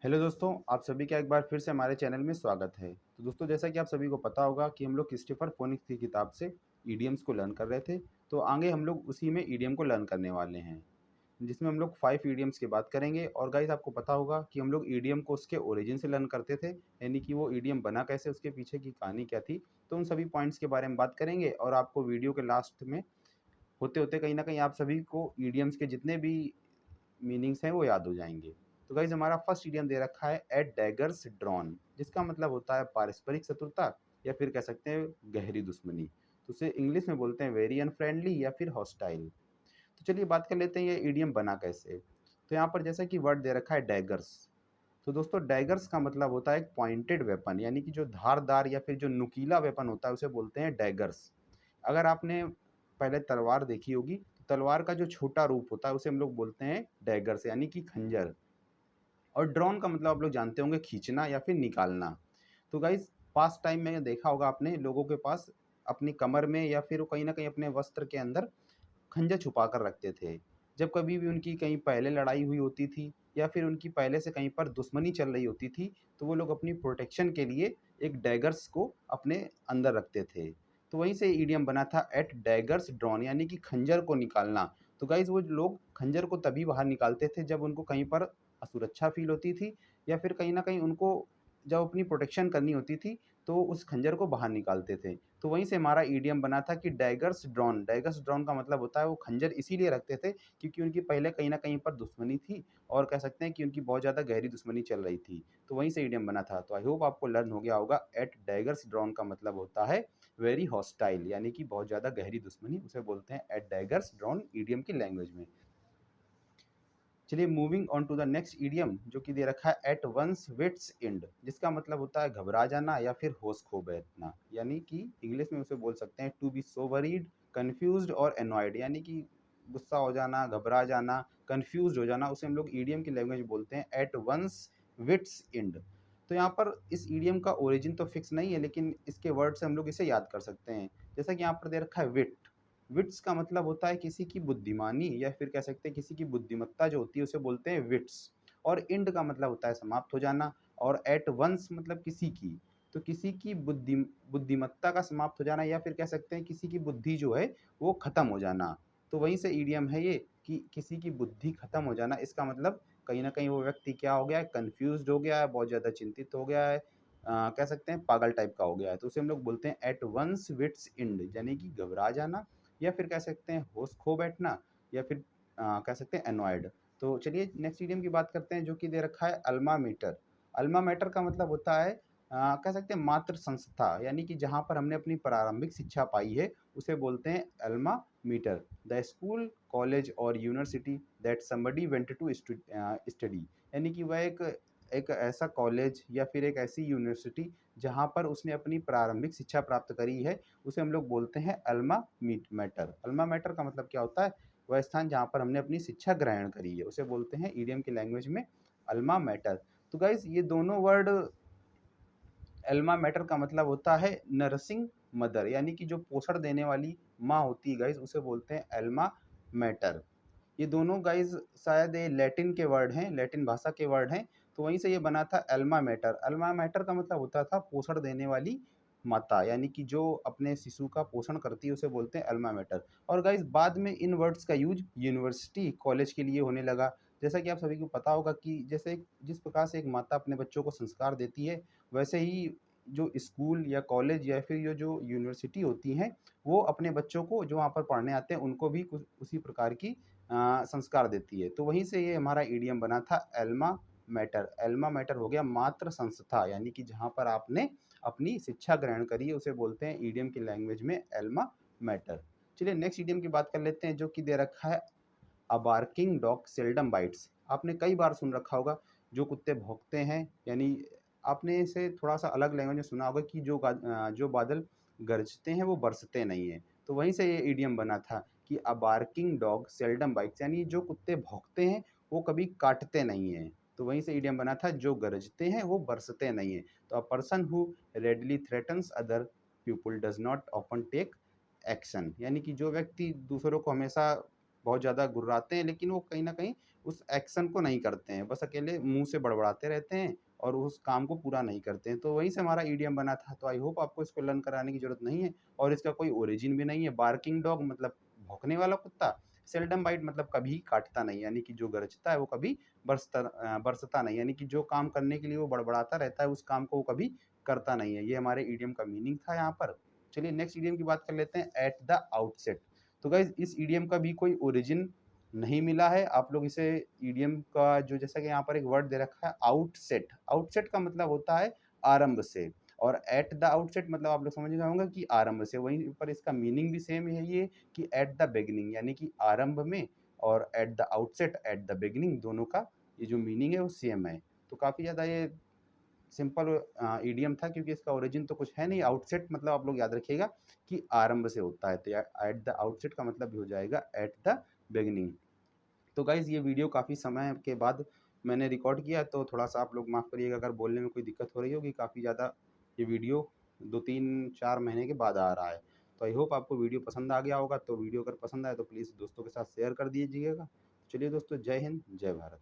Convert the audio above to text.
Hello दोस्तों, आप सभी का एक बार फिर से हमारे चैनल में स्वागत है। तो दोस्तों, जैसा कि आप सभी को पता होगा कि हम लोग क्रिस्टोफर फोनिक्स की किताब से ईडियम्स को लर्न कर रहे थे। तो आगे हम लोग उसी में ईडियम को लर्न करने वाले हैं, जिसमें हम लोग 5 ईडियम्स की बात करेंगे। और गाइस, आपको पता होगा कि हम लोग ईडियम को उसके ओरिजिन से लर्न करते थे, यानी कि वो ईडियम बना कैसे, उसके पीछे की कहानी क्या थी। तो उन सभी पॉइंट्स के बारे में बात करेंगे और आपको वीडियो के लास्ट में होते-होते कहीं न कहीं आप सभी को ईडियम्स के जितने भी मीनिंग्स हैं वो याद हो जाएँगे। तो गाइज़, हमारा फर्स्ट इडियम दे रखा है एट डैगर्स ड्रॉन, जिसका मतलब होता है पारस्परिक शत्रुता या फिर कह सकते हैं गहरी दुश्मनी। तो उसे इंग्लिश में बोलते हैं वेरी अनफ्रेंडली या फिर हॉस्टाइल। तो चलिए बात कर लेते हैं ये इडियम बना कैसे। तो यहाँ पर जैसा कि वर्ड दे रखा है डैगर्स। तो दोस्तों, डैगर्स का मतलब होता है एक पॉइंटेड वेपन, यानी कि जो धारदार या फिर जो नुकीला वेपन होता है उसे बोलते हैं डैगर्स। अगर आपने पहले तलवार देखी होगी, तो तलवार का जो छोटा रूप होता है उसे हम लोग बोलते हैं डैगर्स, यानी कि खंजर। और ड्रोन का मतलब आप लोग जानते होंगे खींचना या फिर निकालना। तो गाइज, पास्ट टाइम में देखा होगा आपने लोगों के पास अपनी कमर में या फिर वो कहीं ना कहीं अपने वस्त्र के अंदर खंजर छुपा कर रखते थे। जब कभी भी उनकी कहीं पहले लड़ाई हुई होती थी या फिर उनकी पहले से कहीं पर दुश्मनी चल रही होती थी, तो वो लोग अपनी प्रोटेक्शन के लिए एक डैगर्स को अपने अंदर रखते थे। तो वहीं से ईडियम बना था एट डैगर्स ड्रॉन, यानी कि खंजर को निकालना। तो गाइज, वो लोग खंजर को तभी बाहर निकालते थे जब उनको कहीं पर असुरक्षा फील होती थी या फिर कहीं ना कहीं उनको जब अपनी प्रोटेक्शन करनी होती थी, तो उस खंजर को बाहर निकालते थे। तो वहीं से हमारा ईडियम बना था कि डैगर्स ड्रॉन का मतलब होता है वो खंजर इसीलिए रखते थे क्योंकि उनकी पहले कहीं न कहीं पर दुश्मनी थी और कह सकते हैं कि उनकी बहुत ज़्यादा गहरी दुश्मनी चल रही थी। तो वहीं से ईडियम बना था। तो आई होप आपको लर्न हो गया होगा। एट डैगर्स ड्रॉन का मतलब होता है वेरी हॉस्टाइल, यानी कि बहुत ज़्यादा गहरी दुश्मनी, उसे बोलते हैं एट डैगर्स ड्रॉन ईडियम की लैंग्वेज में। चलिए moving on to the next idiom, जो कि दे रखा है एट वंस विट्स एंड, जिसका मतलब होता है घबरा जाना या फिर होश खो बैठना, यानी कि इंग्लिश में उसे बोल सकते हैं to be so worried, confused और एनॉयड, यानी कि गुस्सा हो जाना, घबरा जाना, कंफ्यूज्ड हो जाना, उसे हम लोग ईडियम की लैंग्वेज बोलते हैं एट वंस विट्स एंड। तो यहाँ पर इस ईडियम का ओरिजिन तो फिक्स नहीं है, लेकिन इसके वर्ड से हम लोग इसे याद कर सकते हैं। जैसा कि यहाँ पर दे रखा है विट। विट्स का मतलब होता है किसी की बुद्धिमानी या फिर कह सकते हैं किसी की बुद्धिमत्ता जो होती है उसे बोलते हैं विट्स। और इंड का मतलब होता है समाप्त हो जाना। और एट वंस मतलब किसी की। तो किसी की बुद्धिमत्ता का समाप्त हो जाना या फिर कह सकते हैं किसी की बुद्धि जो है वो खत्म हो जाना। तो वहीं से ईडियम है ये कि किसी की बुद्धि खत्म हो जाना। इसका मतलब कहीं ना कहीं वो व्यक्ति क्या हो गया है, कन्फ्यूज हो गया है, बहुत ज़्यादा चिंतित हो गया है, कह सकते हैं पागल टाइप का हो गया है। तो उसे हम लोग बोलते हैं एट वंस विट्स इंड, यानी कि घबरा जाना या फिर कह सकते हैं होश खो बैठना या फिर कह सकते हैं एनॉयड। तो चलिए नेक्स्ट इडियम की बात करते हैं, जो कि दे रखा है अल्मा मीटर। अल्मा मैटर का मतलब होता है कह सकते हैं मातृ संस्था, यानी कि जहाँ पर हमने अपनी प्रारंभिक शिक्षा पाई है उसे बोलते हैं alma mater. The school, college और university that somebody went to study, यानी कि वह एक एक ऐसा कॉलेज या फिर एक ऐसी यूनिवर्सिटी जहाँ पर उसने अपनी प्रारंभिक शिक्षा प्राप्त करी है, उसे हम लोग बोलते हैं अल्मा मैटर। अल्मा मैटर का मतलब क्या होता है, वह स्थान जहाँ पर हमने अपनी शिक्षा ग्रहण करी है उसे बोलते हैं ईडियम की लैंग्वेज में अल्मा मैटर। तो गाइज, ये दोनों वर्ड, अल्मा मैटर का मतलब होता है नर्सिंग मदर, यानी कि जो पोषण देने वाली माँ होती है गाइज उसे बोलते हैं अल्मा मैटर। ये दोनों गाइज शायद ये लैटिन के वर्ड हैं, लैटिन भाषा के वर्ड हैं। तो वहीं से ये बना था अल्मा मैटर। अल्मा मैटर का मतलब होता था पोषण देने वाली माता, यानी कि जो अपने शिशु का पोषण करती है उसे बोलते हैं अल्मा मैटर। और गाइज, बाद में इन वर्ड्स का यूज यूनिवर्सिटी, कॉलेज के लिए होने लगा। जैसा कि आप सभी को पता होगा कि जैसे जिस प्रकार से एक माता अपने बच्चों को संस्कार देती है, वैसे ही जो स्कूल या कॉलेज या फिर ये जो यूनिवर्सिटी होती हैं, वो अपने बच्चों को जो वहाँ पर पढ़ने आते हैं उनको भी कुछ उसी प्रकार की संस्कार देती है। तो वहीं से ये हमारा ईडियम बना था एल्मा मैटर। एल्मा मैटर हो गया मातृ संस्था, यानी कि जहाँ पर आपने अपनी शिक्षा ग्रहण करी है उसे बोलते हैं ईडियम की लैंग्वेज में एल्मा मैटर। चलिए नेक्स्ट ईडियम की बात कर लेते हैं, जो कि दे रखा है अ बार्किंग डॉग सेल्डम बाइट्स। आपने कई बार सुन रखा होगा जो कुत्ते भौंकते हैं, यानी आपने इसे थोड़ा सा अलग लैंग्वेज में सुना होगा कि जो बादल गरजते हैं वो बरसते नहीं हैं। तो वहीं से ये ईडियम बना था कि अ बार्किंग डॉग सेल्डम बाइट्स, यानी जो कुत्ते भौंकते हैं वो कभी काटते नहीं हैं। तो वहीं से ईडियम बना था जो गरजते हैं वो बरसते नहीं हैं। तो a person who readily threatens other people does not often take action, यानी कि जो व्यक्ति दूसरों को हमेशा बहुत ज़्यादा गुर्राते हैं लेकिन वो कहीं न कहीं उस एक्शन को नहीं करते हैं, बस अकेले मुँह से बड़बड़ाते रहते हैं और उस काम को पूरा नहीं करते हैं। तो वहीं से हमारा ईडियम बना था, तो आई होप आपको इसको लर्न कराने की ज़रूरत नहीं है और इसका कोई ओरिजिन भी नहीं है। बार्किंग डॉग मतलब भौंकने वाला कुत्ता, सेल्डम बाइट मतलब कभी काटता नहीं, यानी कि जो गरजता है वो कभी बरसता नहीं, यानी कि जो काम करने के लिए वो बड़बड़ाता रहता है, उस काम को वो कभी करता नहीं है। ये हमारे ईडियम का मीनिंग था यहाँ पर। चलिए नेक्स्ट ईडियम की बात कर लेते हैं, एट द आउटसेट। तो गाइज़ इस ईडियम का भी कोई ओरिजिन नहीं मिला है। आप लोग इसे ईडियम का जो जैसा कि यहाँ पर एक वर्ड दे रखा है आउटसेट, आउटसेट का मतलब होता है आरंभ से और एट द आउटसेट मतलब आप लोग समझ गए होंगे कि आरंभ से। वहीं पर इसका मीनिंग भी सेम है ये कि एट द बिगिनिंग, यानी कि आरंभ में, और at the outset at the beginning, दोनों का ये जो मीनिंग है वो सेम है। तो काफ़ी ज़्यादा ये सिंपल ईडियम था क्योंकि इसका ओरिजिन तो कुछ है नहीं। आउटसेट मतलब आप लोग याद रखिएगा कि आरंभ से होता है, तो एट द आउटसेट का मतलब भी हो जाएगा एट द बिगिनिंग। तो गाइज़ ये वीडियो काफ़ी समय के बाद मैंने रिकॉर्ड किया, तो थोड़ा-सा आप लोग माफ़ करिएगा अगर बोलने में कोई दिक्कत हो रही होगी। काफ़ी ज़्यादा ये वीडियो 2-3-4 महीने के बाद आ रहा है। तो आई होप आपको वीडियो पसंद आ गया होगा। तो वीडियो अगर पसंद आए तो प्लीज़ दोस्तों के साथ शेयर कर दीजिएगा। चलिए दोस्तों, जय हिंद, जय भारत।